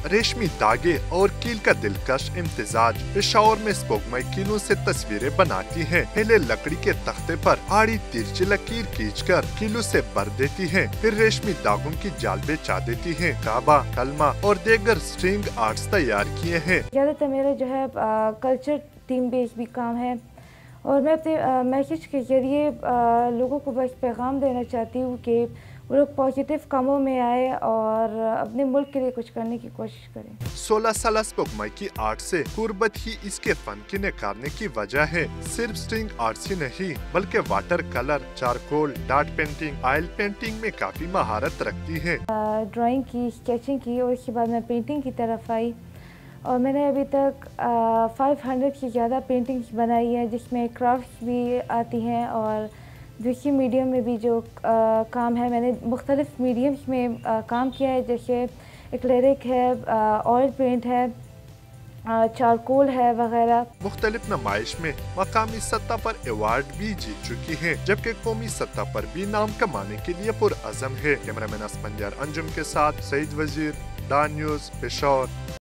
रेशमी धागे और कील का दिलकश इम्तिजाज पेशावर में स्पोकमई कीलों से तस्वीरें बनाती हैं। पहले लकड़ी के तख्ते पर आड़ी तिरछी लकीर खींचकर कीलों से भर देती हैं, फिर रेशमी धागों की जाल बिछा देती हैं। काबा, कलमा और दीगर स्ट्रिंग आर्ट्स तैयार किए हैं। ज़्यादातर मेरा जो है कल्चर टीम बेस्ड भी काम है और मैं अपने मैसेज के जरिए लोगों को बस पैगाम देना चाहती हूँ कि वो लोग पॉजिटिव कामों में आए और अपने मुल्क के लिए कुछ करने की कोशिश करें। 16 साल स्पोकमई की आर्ट से कुर्बत ही इसके फन की निखारने की वजह है। सिर्फ स्ट्रिंग आर्ट्स ही नहीं बल्कि water colour, charcoal, dot painting, oil painting में काफी महारत रखती है। ड्राइंग की, स्केचिंग की और उसके बाद मैं पेंटिंग की तरफ आई और मैंने अभी तक 500 से ज़्यादा पेंटिंग्स बनाई है, जिसमें क्राफ्ट्स भी आती हैं और दूसरी मीडियम में भी जो काम है। मैंने मुख्तलिफ मीडियम्स में काम किया है, जैसे एक्रेलिक है, ऑयल पेंट है, चारकोल है वगैरह। मुख्तलिफ नुमाइश में मकामी सतह पर अवार्ड भी जीत चुकी हैं, जबकि कौमी सतह पर भी नाम कमाने के लिए पुरअज़म है। कैमरामैन असफंजार अंजुम के साथ सईद वजीर, डॉन न्यूज़, पेशावर।